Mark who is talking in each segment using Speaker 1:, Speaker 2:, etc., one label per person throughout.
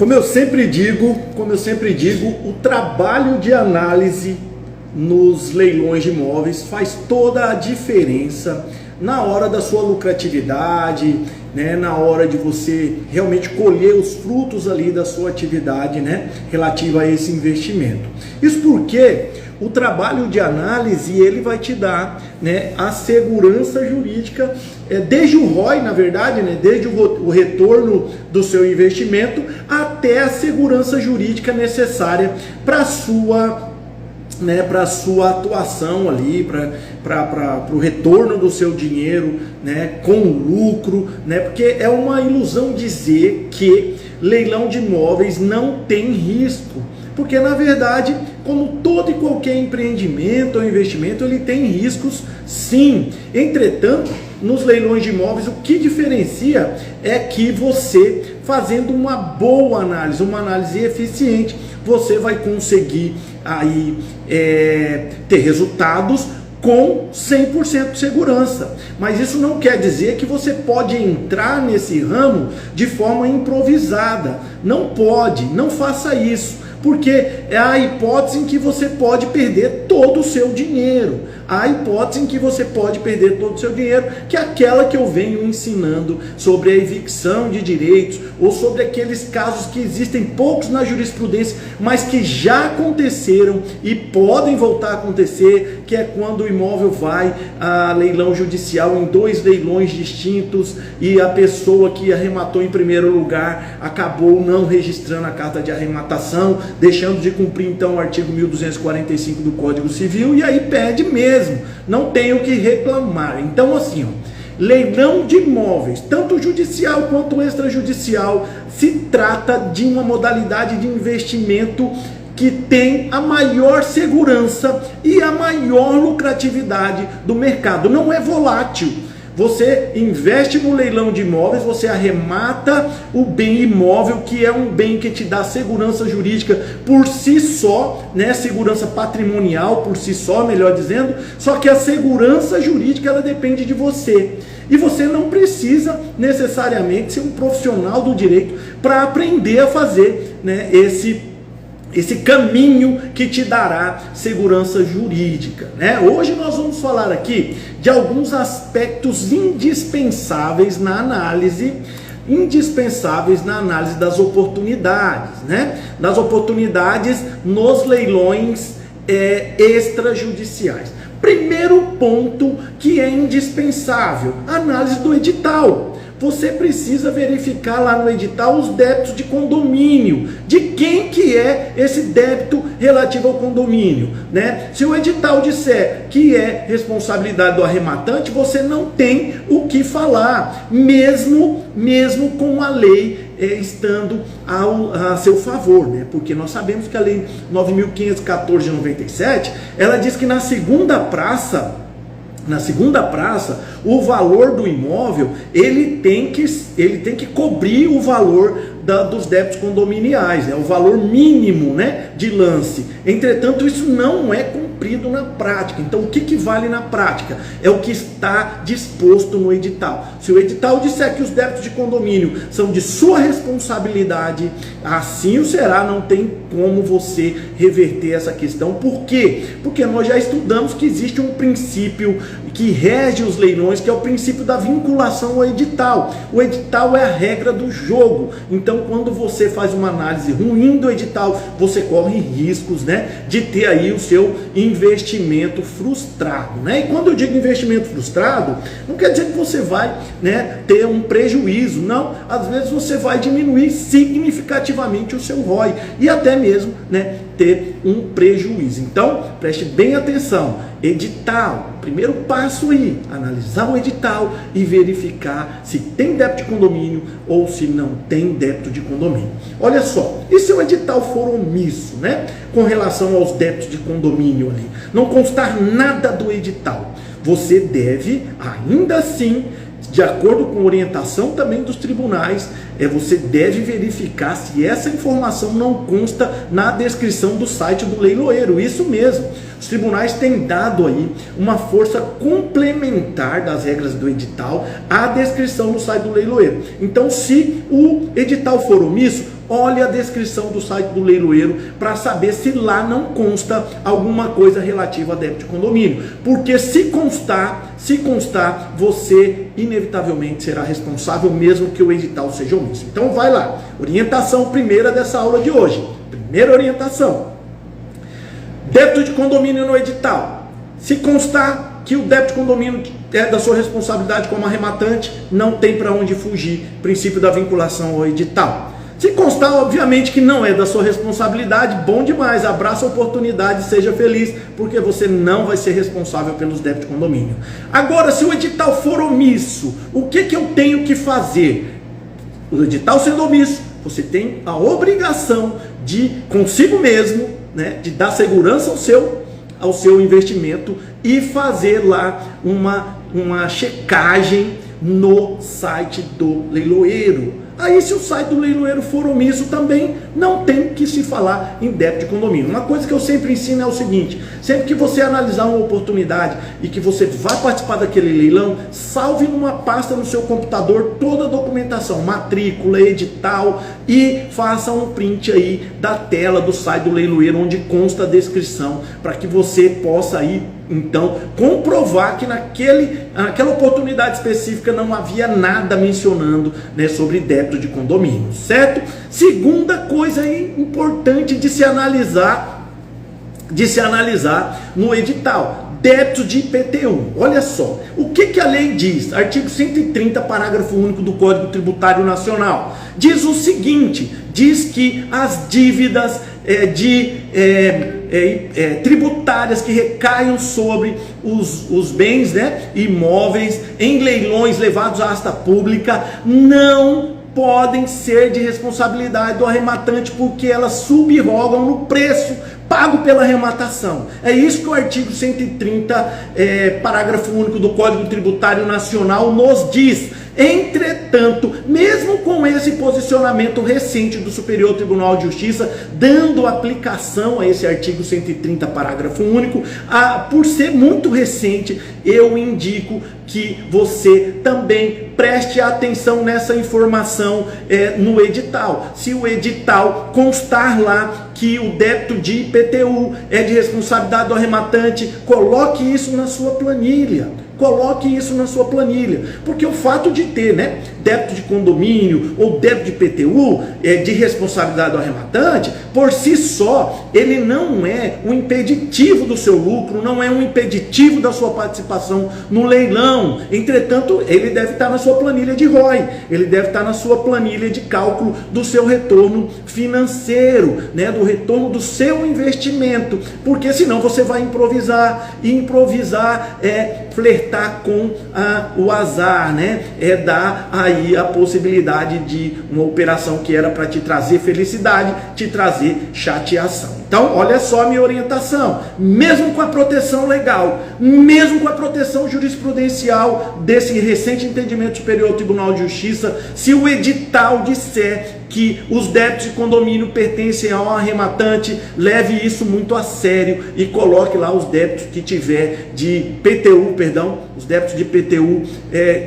Speaker 1: Como eu sempre digo, o trabalho de análise nos leilões de imóveis faz toda a diferença na hora da sua lucratividade, né, na hora de você realmente colher os frutos ali da sua atividade, né, relativa a esse investimento. Isso porque o trabalho de análise ele vai te dar, né, a segurança jurídica, desde o ROI, na verdade, né, desde o retorno do seu investimento até a segurança jurídica necessária para a sua, né, para a sua atuação ali, para o retorno do seu dinheiro, né, com lucro, né, porque é uma ilusão dizer que leilão de imóveis não tem risco, porque na verdade, como todo e qualquer empreendimento ou investimento, ele tem riscos sim. Entretanto, nos leilões de imóveis, o que diferencia é que você, fazendo uma boa análise, uma análise eficiente, você vai conseguir aí ter resultados com 100% de segurança. Mas isso não quer dizer que você pode entrar nesse ramo de forma improvisada. Não pode, não faça isso, porque é a hipótese em que você pode perder todo o seu dinheiro. A hipótese em que você pode perder todo o seu dinheiro, que é aquela que eu venho ensinando sobre a evicção de direitos, ou sobre aqueles casos que existem poucos na jurisprudência, mas que já aconteceram e podem voltar a acontecer, que é quando o imóvel vai a leilão judicial em 2 leilões distintos e a pessoa que arrematou em primeiro lugar acabou não registrando a carta de arrematação, deixando de cumprir então o artigo 1245 do Código Civil, e aí pede mesmo, não tem o que reclamar. Então assim, leilão de imóveis, tanto judicial quanto extrajudicial, se trata de uma modalidade de investimento que tem a maior segurança e a maior lucratividade do mercado. Não é volátil. Você investe no leilão de imóveis, você arremata o bem imóvel, que é um bem que te dá segurança jurídica por si só, né? Segurança patrimonial por si só, melhor dizendo, só que a segurança jurídica ela depende de você. E você não precisa necessariamente ser um profissional do direito para aprender a fazer, né, esse caminho que te dará segurança jurídica, né? Hoje nós vamos falar aqui de alguns aspectos indispensáveis na análise das oportunidades, né? Das oportunidades nos leilões extrajudiciais. Primeiro ponto que é indispensável, análise do edital. Você precisa verificar lá no edital os débitos de condomínio, de quem que é esse débito relativo ao condomínio, né? Se o edital disser que é responsabilidade do arrematante, você não tem o que falar, mesmo com a lei estando a seu favor, né? Porque nós sabemos que a lei 9.514 de 97, ela diz que na segunda praça, o valor do imóvel, ele tem que cobrir o valor dos débitos condominiais, né? O valor mínimo, né, de lance. Entretanto, isso não é cumprido na prática. Então, o que vale na prática? É o que está disposto no edital. Se o edital disser que os débitos de condomínio são de sua responsabilidade, assim o será, não tem como você reverter essa questão. Por quê? Porque nós já estudamos que existe um princípio que rege os leilões, que é o princípio da vinculação ao edital. O edital é a regra do jogo. Então, quando você faz uma análise ruim do edital, você corre riscos, né, de ter aí o seu investimento frustrado, né? E quando eu digo investimento frustrado, não quer dizer que você vai, né, ter um prejuízo, não. Às vezes você vai diminuir significativamente o seu ROI e até mesmo, né, ter um prejuízo. Então, preste bem atenção. Edital, primeiro passo aí, analisar o edital e verificar se tem débito de condomínio ou se não tem débito de condomínio. Olha só, e se o edital for omisso, né, com relação aos débitos de condomínio ali, não constar nada do edital, você deve, ainda assim, de acordo com a orientação também dos tribunais, você deve verificar se essa informação não consta na descrição do site do leiloeiro. Isso mesmo, os tribunais têm dado aí uma força complementar das regras do edital à descrição no site do leiloeiro. Então, se o edital for omisso, olhe a descrição do site do leiloeiro para saber se lá não consta alguma coisa relativa a débito de condomínio. Porque se constar, você inevitavelmente será responsável, mesmo que o edital seja omisso. Então vai lá, orientação primeira dessa aula de hoje. Primeira orientação: débito de condomínio no edital. Se constar que o débito de condomínio é da sua responsabilidade como arrematante, não tem para onde fugir, princípio da vinculação ao edital. Se constar, obviamente, que não é da sua responsabilidade, bom demais, abraça a oportunidade, seja feliz, porque você não vai ser responsável pelos débitos de condomínio. Agora, se o edital for omisso, o que eu tenho que fazer? O edital sendo omisso, você tem a obrigação de, consigo mesmo, né, de dar segurança ao seu investimento e fazer lá uma checagem no site do leiloeiro. Aí, se o site do leiloeiro for omisso, também não tem que se falar em débito de condomínio. Uma coisa que eu sempre ensino é o seguinte: sempre que você analisar uma oportunidade e que você vai participar daquele leilão, salve numa pasta no seu computador toda a documentação, matrícula, edital, e faça um print aí da tela do site do leiloeiro onde consta a descrição, para que você possa aí então comprovar que naquela oportunidade específica não havia nada mencionando, né, sobre débito de condomínio, certo? Segunda coisa aí importante de se analisar no edital: débito de IPTU. Olha só, o que a lei diz? Artigo 130, parágrafo único do Código Tributário Nacional. Diz o seguinte: diz que as dívidas tributárias que recaiam sobre os bens, né, imóveis em leilões levados à asta pública não podem ser de responsabilidade do arrematante, porque elas subrogam no preço pago pela arrematação. É isso que o artigo 130, parágrafo único do Código Tributário Nacional nos diz. Entretanto, mesmo com esse posicionamento recente do Superior Tribunal de Justiça, dando aplicação a esse artigo 130, parágrafo único, por ser muito recente, eu indico que você também preste atenção nessa informação no edital. Se o edital constar lá que o débito de IPTU é de responsabilidade do arrematante, coloque isso na sua planilha. Coloque isso na sua planilha, porque o fato de ter, né, débito de condomínio ou débito de IPTU de responsabilidade do arrematante, por si só, ele não é um impeditivo do seu lucro, não é um impeditivo da sua participação no leilão. Entretanto, ele deve estar na sua planilha de ROI, ele deve estar na sua planilha de cálculo do seu retorno financeiro, né, do retorno do seu investimento, porque senão você vai improvisar, e improvisar flertar com o azar, né? Dar aí a possibilidade de uma operação que era para te trazer felicidade, te trazer chateação. Então, olha só a minha orientação: mesmo com a proteção legal, mesmo com a proteção jurisprudencial desse recente entendimento do Superior Tribunal de Justiça, se o edital disser que os débitos de condomínio pertencem ao arrematante, leve isso muito a sério e coloque lá os débitos que tiver de PTU, os débitos de PTU,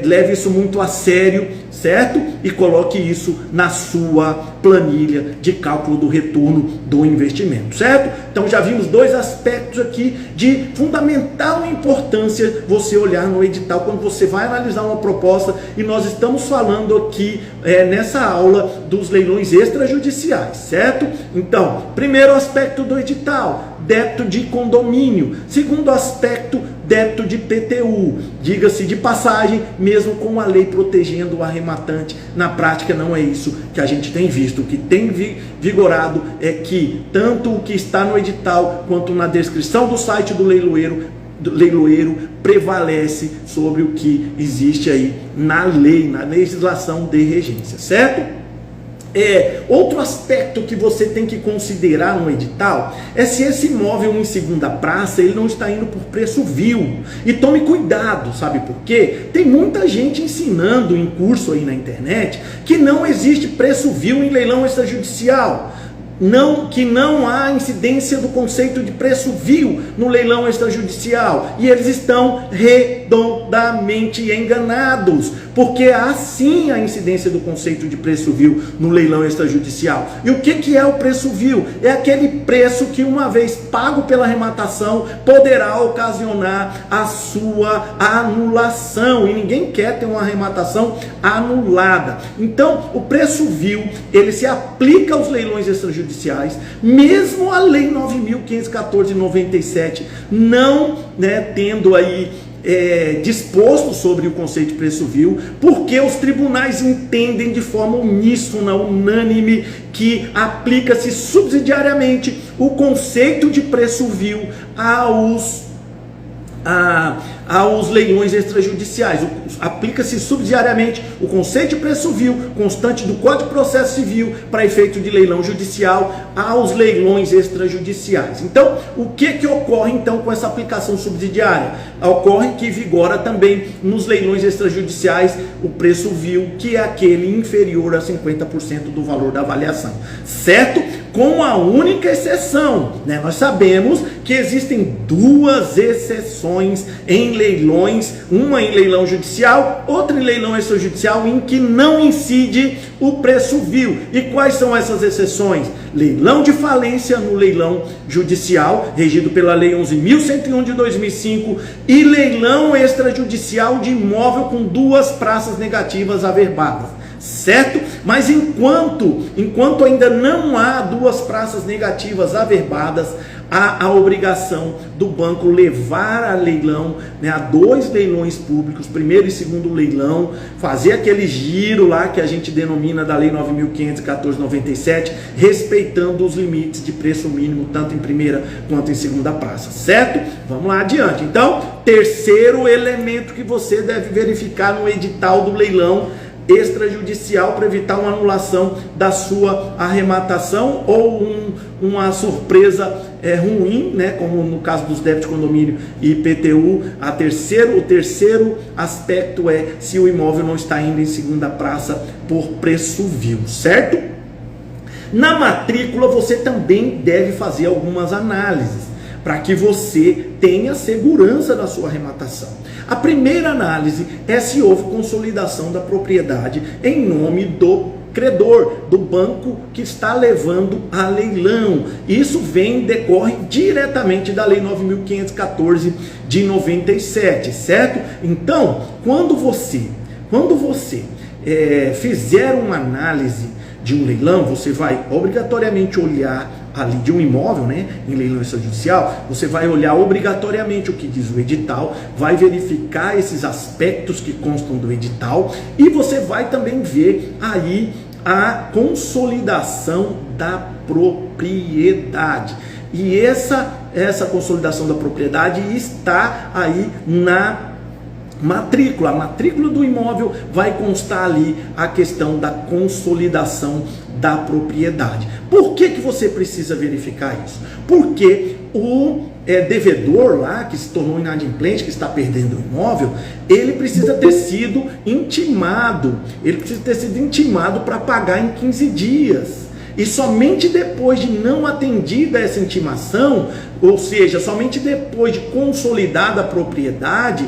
Speaker 1: leve isso muito a sério, certo? E coloque isso na sua planilha de cálculo do retorno do investimento, certo? Então já vimos dois aspectos aqui de fundamental importância você olhar no edital quando você vai analisar uma proposta, e nós estamos falando aqui nessa aula dos leilões extrajudiciais, certo? Então, primeiro aspecto do edital: débito de condomínio. Segundo aspecto, débito de PTU. Diga-se de passagem, mesmo com a lei protegendo o arrematante, na prática não é isso que a gente tem visto. O que tem vigorado é que tanto o que está no edital quanto na descrição do site do leiloeiro prevalece sobre o que existe aí na lei, na legislação de regência, certo? Outro aspecto que você tem que considerar no edital é se esse imóvel em segunda praça ele não está indo por preço vil. E tome cuidado, sabe por quê? Tem muita gente ensinando em curso aí na internet que não existe preço vil em leilão extrajudicial. Que não há incidência do conceito de preço vil no leilão extrajudicial, e eles estão redondamente enganados, porque há sim a incidência do conceito de preço vil no leilão extrajudicial. E o que é o preço vil? É aquele preço que, uma vez pago pela arrematação, poderá ocasionar a sua anulação, e ninguém quer ter uma arrematação anulada. Então, o preço vil, ele se aplica aos leilões extrajudiciais, mesmo a Lei 9.514 de 97 não, tendo aí disposto sobre o conceito de preço vil, porque os tribunais entendem de forma uníssona, unânime, que aplica-se subsidiariamente o conceito de preço vil aos leilões extrajudiciais. Aplica-se subsidiariamente o conceito de preço vil constante do Código de Processo Civil para efeito de leilão judicial aos leilões extrajudiciais. Então, o que ocorre então com essa aplicação subsidiária? Ocorre que vigora também nos leilões extrajudiciais o preço vil, que é aquele inferior a 50% do valor da avaliação, certo? Com a única exceção, nós sabemos que existem duas exceções em leilões, uma em leilão judicial, outra em leilão extrajudicial, em que não incide o preço vil. E quais são essas exceções? Leilão de falência no leilão judicial, regido pela Lei 11.101 de 2005, e leilão extrajudicial de imóvel com duas praças negativas averbadas. Certo? Mas enquanto ainda não há duas praças negativas averbadas, há a obrigação do banco levar a leilão, a dois leilões públicos, primeiro e segundo leilão, fazer aquele giro lá que a gente denomina da Lei 9.514/97, respeitando os limites de preço mínimo, tanto em primeira quanto em segunda praça, certo? Vamos lá adiante. Então, terceiro elemento que você deve verificar no edital do leilão extrajudicial para evitar uma anulação da sua arrematação ou uma surpresa ruim, como no caso dos débitos de condomínio e IPTU. O terceiro aspecto é se o imóvel não está indo em segunda praça por preço vil, certo? Na matrícula você também deve fazer algumas análises para que você tenha segurança na sua arrematação. A primeira análise é se houve consolidação da propriedade em nome do credor, do banco que está levando a leilão. Isso decorre diretamente da Lei 9.514 de 97, certo? Então, quando você fizer uma análise de um leilão, você vai obrigatoriamente olhar ali de um imóvel, em leilão extrajudicial, você vai olhar obrigatoriamente o que diz o edital, vai verificar esses aspectos que constam do edital e você vai também ver aí a consolidação da propriedade. E essa consolidação da propriedade está aí na matrícula. A matrícula do imóvel vai constar ali a questão da consolidação da propriedade. Por que você precisa verificar isso? Porque o devedor lá, que se tornou inadimplente, que está perdendo o imóvel, ele precisa ter sido intimado. Ele precisa ter sido intimado para pagar em 15 dias. E somente depois de não atendida essa intimação, ou seja, somente depois de consolidada a propriedade,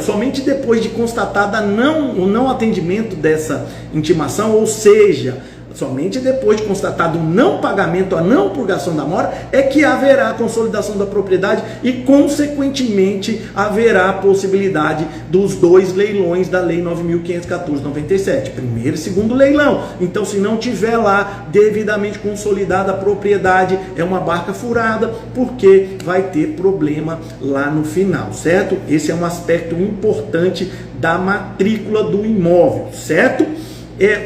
Speaker 1: somente depois de constatada o não atendimento dessa intimação, ou seja, somente depois de constatado o não pagamento, a não purgação da mora, é que haverá a consolidação da propriedade e, consequentemente, haverá a possibilidade dos dois leilões da Lei 9.514/97, primeiro e segundo leilão. Então, se não tiver lá devidamente consolidada a propriedade, é uma barca furada, porque vai ter problema lá no final, certo? Esse é um aspecto importante da matrícula do imóvel, certo?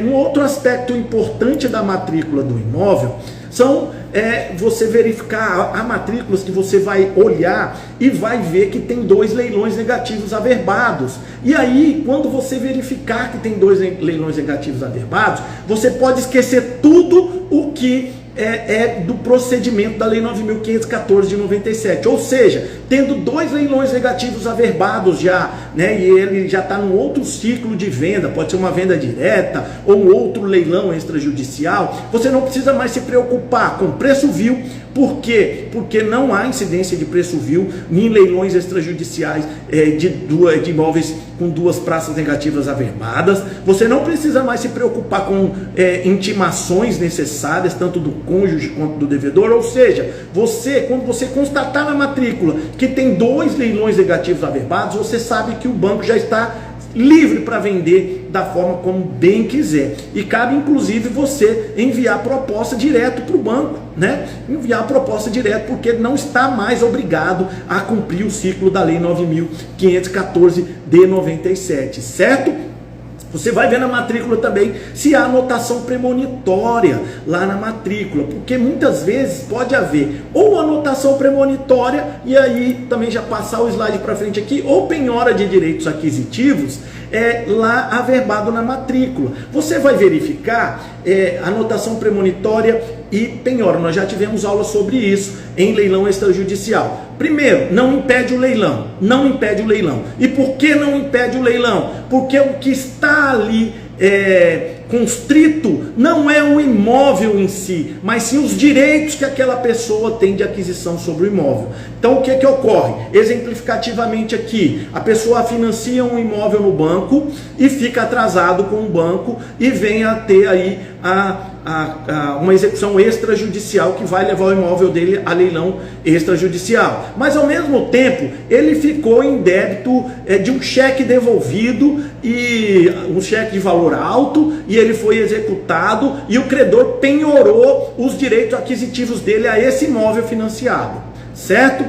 Speaker 1: Um outro aspecto importante da matrícula do imóvel são você verificar a matrículas que você vai olhar e vai ver que tem dois leilões negativos averbados. E aí, quando você verificar que tem dois leilões negativos averbados, você pode esquecer tudo o que do procedimento da Lei 9.514 de 97, ou seja, tendo dois leilões negativos averbados já, e ele já está num outro ciclo de venda, pode ser uma venda direta ou um outro leilão extrajudicial, você não precisa mais se preocupar com preço vil, Por quê? Porque não há incidência de preço vil em leilões extrajudiciais de imóveis com duas praças negativas averbadas. Você não precisa mais se preocupar com intimações necessárias, tanto do cônjuge quanto do devedor. Ou seja, quando você constatar na matrícula que tem 2 leilões negativos averbados, você sabe que o banco já está livre para vender da forma como bem quiser. E cabe inclusive você enviar proposta direto para o banco, né? Enviar proposta direto, porque não está mais obrigado a cumprir o ciclo da Lei 9.514 de 97, certo? Você vai ver na matrícula também se há anotação premonitória lá na matrícula, porque muitas vezes pode haver ou anotação premonitória, e aí também já passar o slide para frente aqui, ou penhora de direitos aquisitivos lá averbado na matrícula. Você vai verificar anotação premonitória e penhora. Nós já tivemos aula sobre isso em leilão extrajudicial. Primeiro, não impede o leilão. Não impede o leilão. E por que não impede o leilão? Porque o que está ali constrito não é o imóvel em si, mas sim os direitos que aquela pessoa tem de aquisição sobre o imóvel. Então o que ocorre? Exemplificativamente aqui, a pessoa financia um imóvel no banco e fica atrasado com o banco e vem a ter aí uma execução extrajudicial que vai levar o imóvel dele a leilão extrajudicial. Mas ao mesmo tempo, ele ficou em débito de um cheque devolvido, e um cheque de valor alto, e ele foi executado e o credor penhorou os direitos aquisitivos dele a esse imóvel financiado, certo?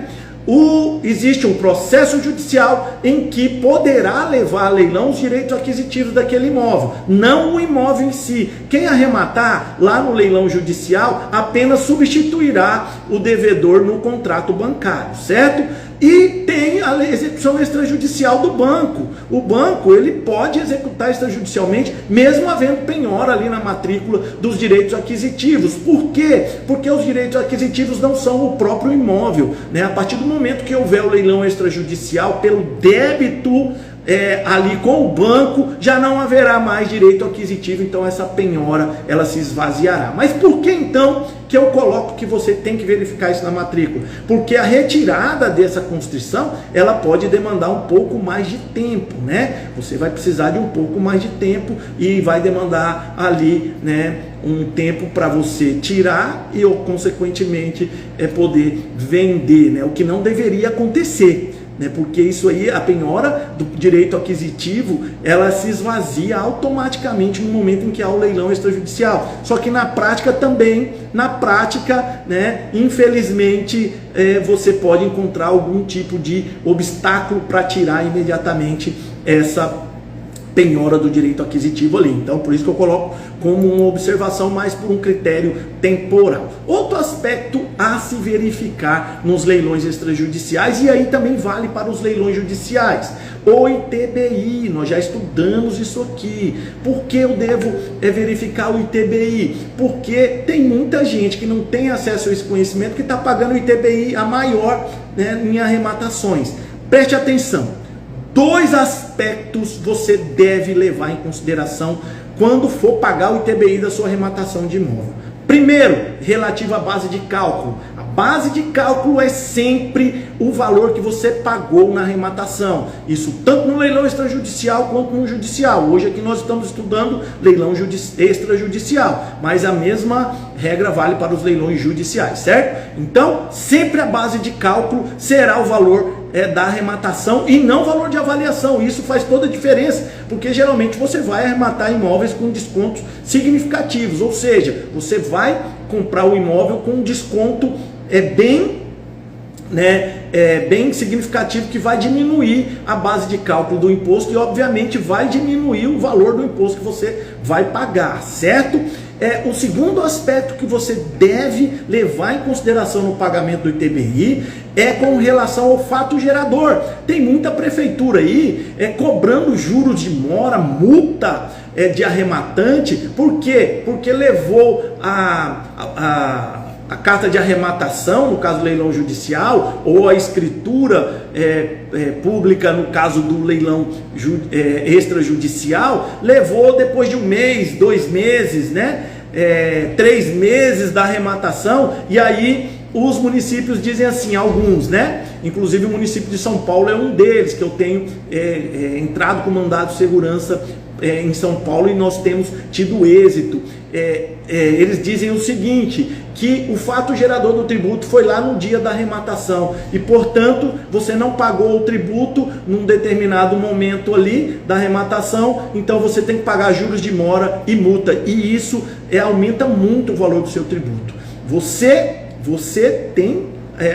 Speaker 1: Existe um processo judicial em que poderá levar a leilão os direitos aquisitivos daquele imóvel, não o imóvel em si. Quem arrematar lá no leilão judicial apenas substituirá o devedor no contrato bancário, certo? E tem a execução extrajudicial do banco. O banco, ele pode executar extrajudicialmente, mesmo havendo penhora ali na matrícula dos direitos aquisitivos. Por quê? Porque os direitos aquisitivos não são o próprio imóvel, né? A partir do momento que houver o leilão extrajudicial pelo débito ali com o banco, já não haverá mais direito aquisitivo, então essa penhora ela se esvaziará. Mas por que então que eu coloco que você tem que verificar isso na matrícula? Porque a retirada dessa constrição, ela pode demandar um pouco mais de tempo, né? Você vai precisar de um pouco mais de tempo e vai demandar ali, né, um tempo para você tirar e, consequentemente, poder vender, né? O que não deveria acontecer, né? Porque isso aí, a penhora do direito aquisitivo, ela se esvazia automaticamente no momento em que há o leilão extrajudicial. Só que na prática também, né, infelizmente, você pode encontrar algum tipo de obstáculo para tirar imediatamente essa penhora do direito aquisitivo ali. Então, por isso que eu coloco como uma observação, mais por um critério temporal. Outro aspecto a se verificar nos leilões extrajudiciais, e aí também vale para os leilões judiciais, o ITBI. Nós já estudamos isso aqui. Por que eu devo verificar o ITBI? Porque tem muita gente que não tem acesso a esse conhecimento, que está pagando o ITBI a maior, né, em arrematações. Preste atenção. 2 aspectos você deve levar em consideração quando for pagar o ITBI da sua arrematação de imóvel. Primeiro, relativo à base de cálculo. A base de cálculo é sempre o valor que você pagou na arrematação. Isso tanto no leilão extrajudicial quanto no judicial. Hoje aqui nós estamos estudando leilão extrajudicial, mas a mesma regra vale para os leilões judiciais, certo? Então, sempre a base de cálculo será o valor da arrematação e não o valor de avaliação. Isso faz toda a diferença, porque geralmente você vai arrematar imóveis com descontos significativos, ou seja, você vai comprar o imóvel com um desconto bem significativo, que vai diminuir a base de cálculo do imposto e obviamente vai diminuir o valor do imposto que você vai pagar, certo? O segundo aspecto que você deve levar em consideração no pagamento do ITBI é com relação ao fato gerador. Tem muita prefeitura aí cobrando juros de mora, multa de arrematante. Por quê? Porque levou a carta de arrematação, no caso do leilão judicial, ou a escritura pública, no caso do leilão extrajudicial, levou depois de 1 mês, 2 meses, né? 3 meses da arrematação, e aí os municípios dizem assim, alguns, né? Inclusive o município de São Paulo é um deles, que eu tenho entrado com mandado de segurança em São Paulo e nós temos tido êxito. Eles dizem o seguinte, que o fato gerador do tributo foi lá no dia da arrematação e, portanto, você não pagou o tributo num determinado momento ali da arrematação, então você tem que pagar juros de mora e multa, e isso aumenta muito o valor do seu tributo. Você tem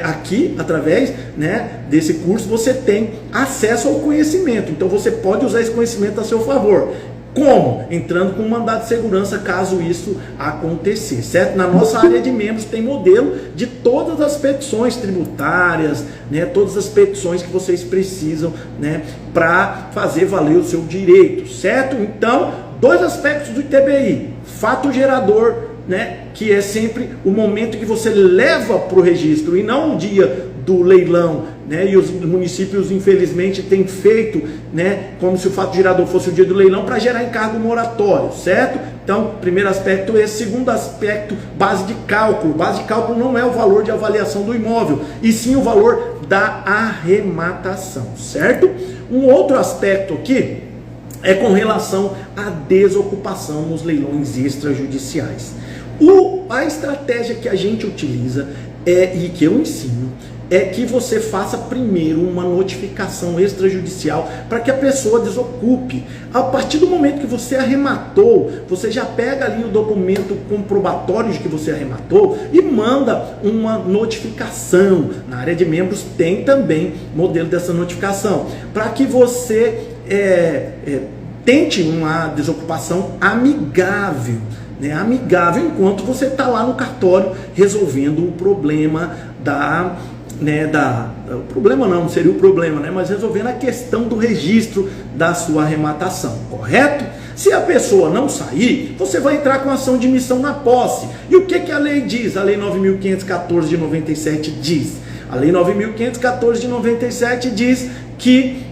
Speaker 1: aqui, através, né, desse curso, você tem acesso ao conhecimento, então você pode usar esse conhecimento a seu favor. Como? Entrando com um mandado de segurança caso isso acontecer, certo? Na nossa área de membros tem modelo de todas as petições tributárias, né? Todas as petições que vocês precisam, né? Para fazer valer o seu direito, certo? Então, dois aspectos do ITBI: fato gerador, né? Que é sempre o momento que você leva para o registro e não o dia do leilão, né? E os municípios infelizmente têm feito, né, como se o fato gerador fosse o dia do leilão para gerar encargo moratório, certo? Então, primeiro aspecto esse. Segundo aspecto, base de cálculo. Base de cálculo não é o valor de avaliação do imóvel, e sim o valor da arrematação, certo? Um outro aspecto aqui é com relação à desocupação nos leilões extrajudiciais. A estratégia que a gente utiliza e que eu ensino é que você faça primeiro uma notificação extrajudicial para que a pessoa desocupe. A partir do momento que você arrematou, você já pega ali o documento comprobatório de que você arrematou e manda uma notificação. Na área de membros tem também modelo dessa notificação, para que você tente uma desocupação amigável, né? Amigável, enquanto você está lá no cartório resolvendo o problema o problema não seria o problema, né? Mas resolvendo a questão do registro da sua arrematação, correto? Se a pessoa não sair, você vai entrar com ação de missão na posse. E o que a lei diz? A lei 9.514 de 97 diz. A lei 9.514 de 97 diz que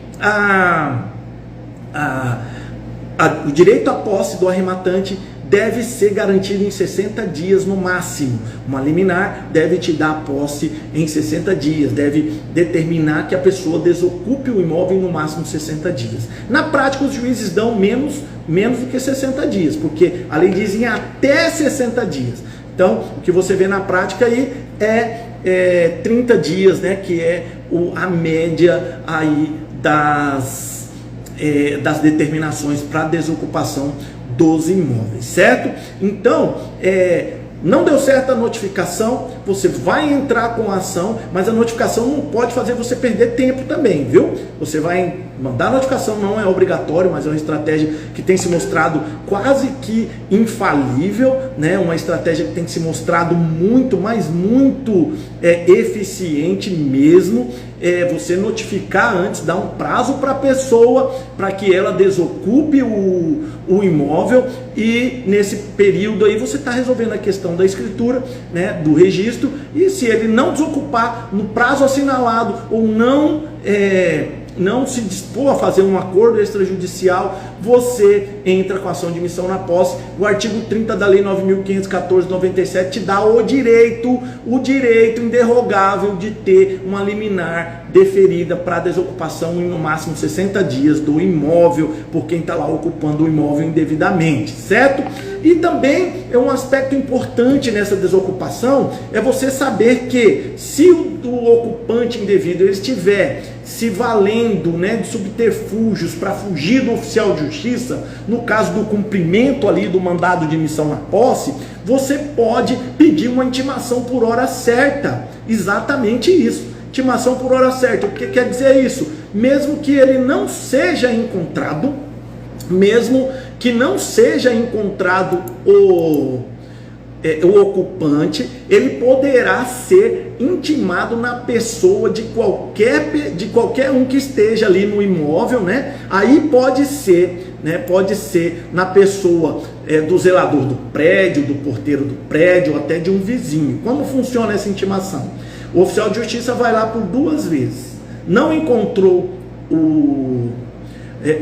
Speaker 1: o direito à posse do arrematante deve ser garantido em 60 dias no máximo. Uma liminar deve te dar a posse em 60 dias, deve determinar que a pessoa desocupe o imóvel em no máximo 60 dias. Na prática, os juízes dão menos do que 60 dias, porque a lei diz em até 60 dias. Então, o que você vê na prática aí é 30 dias, né, que é a média aí das determinações para desocupação dos imóveis, certo? Então, não deu certo a notificação, você vai entrar com a ação, mas a notificação não pode fazer você perder tempo também, viu? Você vai mandar a notificação, não é obrigatório, mas é uma estratégia que tem se mostrado quase que infalível, né? Uma estratégia que tem se mostrado muito, mas muito eficiente mesmo. Você notificar antes, dar um prazo para a pessoa, para que ela desocupe o imóvel, e nesse período aí você está resolvendo a questão da escritura, né, do registro, e se ele não desocupar no prazo assinalado ou não se dispor a fazer um acordo extrajudicial, você entra com ação de missão na posse. O artigo 30 da lei 9.514 de 97 te dá o direito indерrogável de ter uma liminar deferida para desocupação em no máximo 60 dias do imóvel, por quem está lá ocupando o imóvel indevidamente, certo? E também é um aspecto importante nessa desocupação, é você saber que se o ocupante indevido ele estiver se valendo, né, de subterfúgios para fugir do oficial de justiça, no caso do cumprimento ali do mandado de missão na posse, você pode pedir uma intimação por hora certa. Exatamente isso, intimação por hora certa. O que quer dizer isso? Mesmo que ele não seja encontrado, o ocupante, ele poderá ser intimado na pessoa de qualquer um que esteja ali no imóvel, né? Aí pode ser na pessoa do zelador do prédio, do porteiro do prédio, ou até de um vizinho. Como funciona essa intimação? O oficial de justiça vai lá por 2 vezes, não encontrou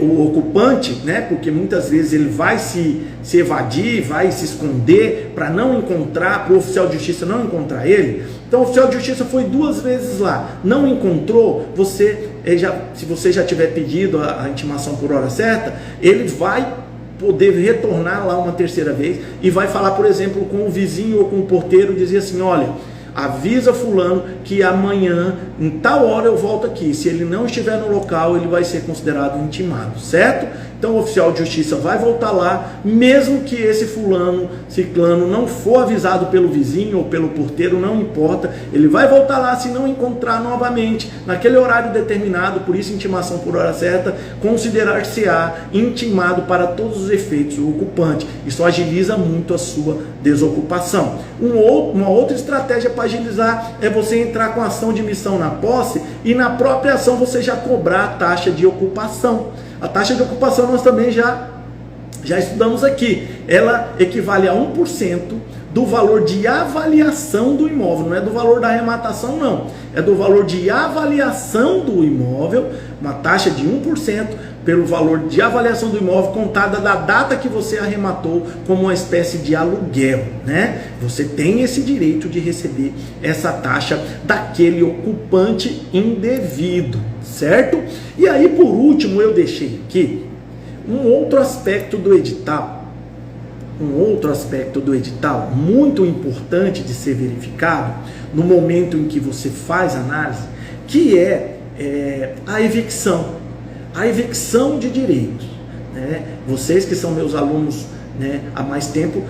Speaker 1: o ocupante, né? Porque muitas vezes ele vai se evadir, vai se esconder para não encontrar, para o oficial de justiça não encontrar ele. Então o oficial de justiça foi 2 vezes lá, não encontrou, se você já tiver pedido a intimação por hora certa, ele vai poder retornar lá uma 3ª vez e vai falar, por exemplo, com o vizinho ou com o porteiro, dizer assim: olha, avisa fulano que amanhã, em tal hora eu volto aqui. Se ele não estiver no local, ele vai ser considerado intimado, certo? Então o oficial de justiça vai voltar lá, mesmo que esse fulano, ciclano, não for avisado pelo vizinho ou pelo porteiro, não importa, ele vai voltar lá. Se não encontrar novamente, naquele horário determinado, por isso intimação por hora certa, considerar-se-á intimado para todos os efeitos o ocupante. Isso agiliza muito a sua desocupação. Uma outra estratégia para agilizar é você entrar com ação de missão na posse e na própria ação você já cobrar a taxa de ocupação. A taxa de ocupação nós também já estudamos aqui. Ela equivale a 1% do valor de avaliação do imóvel. Não é do valor da arrematação, não. É do valor de avaliação do imóvel, uma taxa de 1% pelo valor de avaliação do imóvel contada da data que você arrematou como uma espécie de aluguel, né? Você tem esse direito de receber essa taxa daquele ocupante indevido, certo? E aí, por último, eu deixei aqui um outro aspecto do edital, muito importante de ser verificado no momento em que você faz análise, que é a evicção. A evicção de direitos, né? Vocês que são meus alunos, né, há mais tempo,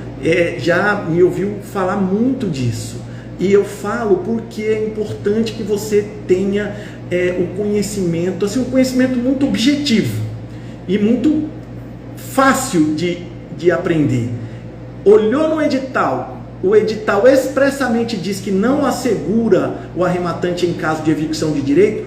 Speaker 1: já me ouviu falar muito disso. E eu falo porque é importante que você tenha um conhecimento, assim, um conhecimento muito objetivo e muito fácil de aprender. Olhou no edital, o edital expressamente diz que não assegura o arrematante em caso de evicção de direito,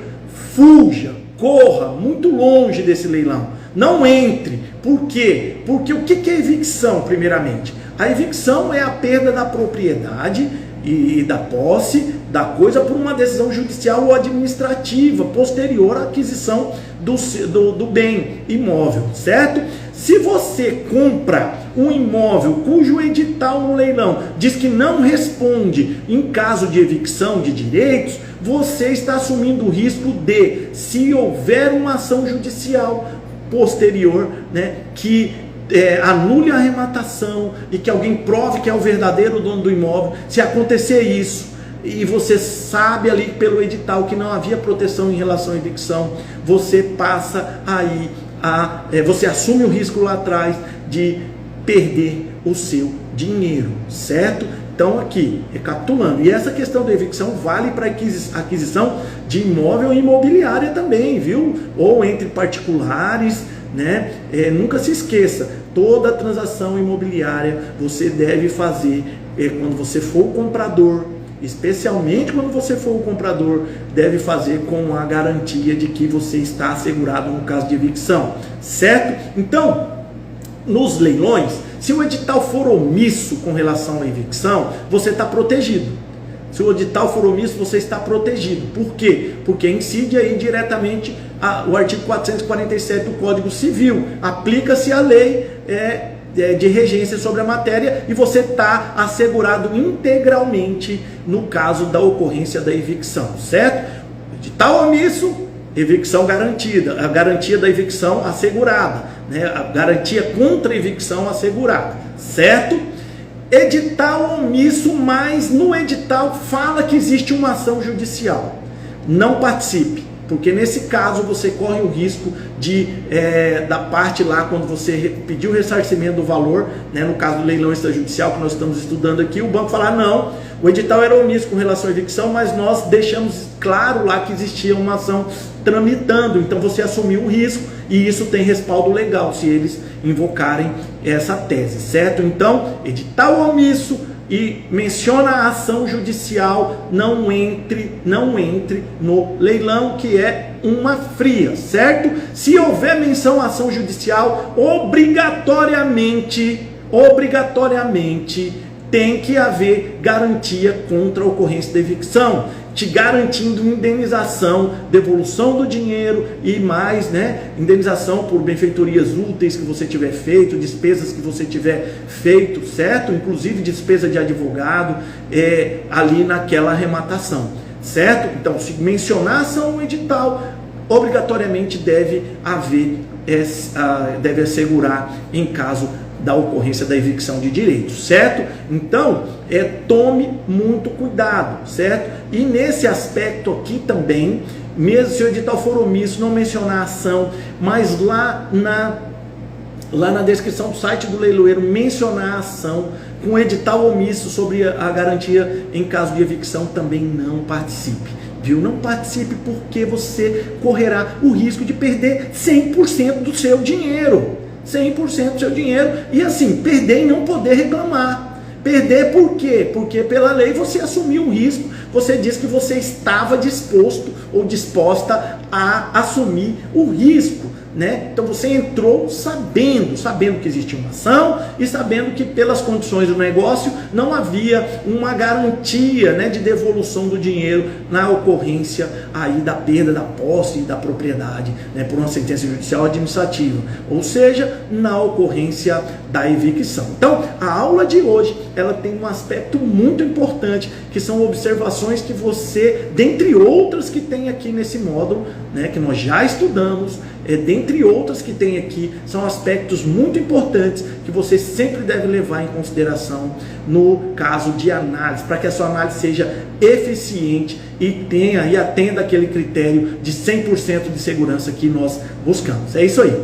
Speaker 1: fuja. Corra muito longe desse leilão. Não entre. Por quê? Porque o que é evicção, primeiramente? A evicção é a perda da propriedade e da posse da coisa por uma decisão judicial ou administrativa posterior à aquisição do bem imóvel, certo? Se você compra um imóvel cujo edital no leilão diz que não responde em caso de evicção de direitos, você está assumindo o risco de, se houver uma ação judicial posterior, né, que anule a arrematação e que alguém prove que é o verdadeiro dono do imóvel, se acontecer isso, e você sabe ali pelo edital que não havia proteção em relação à evicção, você passa aí você assume o risco lá atrás de perder o seu dinheiro, certo? Então aqui, recapitulando, e essa questão da evicção vale para aquisição de imóvel e imobiliária também, viu? Ou entre particulares, né? Nunca se esqueça, toda transação imobiliária você deve fazer quando você for o comprador, especialmente quando você for o comprador, deve fazer com a garantia de que você está assegurado no caso de evicção, certo? Então, nos leilões, se o edital for omisso com relação à evicção, você está protegido. Se o edital for omisso, você está protegido. Por quê? Porque incide aí diretamente o artigo 447 do Código Civil. Aplica-se a lei de regência sobre a matéria e você está assegurado integralmente no caso da ocorrência da evicção, certo? Edital omisso, evicção garantida, a garantia da evicção assegurada, né? A garantia contra a evicção assegurada, certo? Edital omisso, mas no edital fala que existe uma ação judicial. Não participe, porque nesse caso você corre o risco da parte lá, quando você pediu o ressarcimento do valor, né, no caso do leilão extrajudicial que nós estamos estudando aqui, o banco falar: não, o edital era omisso com relação à evicção, mas nós deixamos claro lá que existia uma ação tramitando, então você assumiu o risco e isso tem respaldo legal se eles invocarem essa tese, certo? Então, edital omisso e menciona a ação judicial, não entre no leilão, que é uma fria, certo? Se houver menção à ação judicial, obrigatoriamente tem que haver garantia contra a ocorrência da evicção, te garantindo indenização, devolução do dinheiro e mais, né, indenização por benfeitorias úteis que você tiver feito, despesas que você tiver feito, certo? Inclusive despesa de advogado ali naquela arrematação, certo? Então, se mencionar ação no edital, obrigatoriamente deve assegurar em caso da ocorrência da evicção de direitos, certo? Então, tome muito cuidado, certo? E nesse aspecto aqui também, mesmo se o edital for omisso, não mencionar a ação, mas lá na descrição do site do leiloeiro mencionar a ação, com edital omisso sobre a garantia em caso de evicção, também não participe. Viu? Não participe, porque você correrá o risco de perder 100% do seu dinheiro. 100% do seu dinheiro, e assim, perder e não poder reclamar. Perder por quê? Porque pela lei você assumiu um risco, você disse que você estava disposto ou disposta a assumir o risco, né? Então você entrou sabendo que existia uma ação e sabendo que pelas condições do negócio não havia uma garantia, né, de devolução do dinheiro na ocorrência aí da perda da posse e da propriedade, né, por uma sentença judicial administrativa, ou seja, na ocorrência da evicção. Então, a aula de hoje, ela tem um aspecto muito importante, que são observações que você, dentre outras que tem aqui nesse módulo, né, que nós já estudamos, dentre outras que tem aqui, são aspectos muito importantes que você sempre deve levar em consideração no caso de análise, para que a sua análise seja eficiente e atenda aquele critério de 100% de segurança que nós buscamos. É isso aí.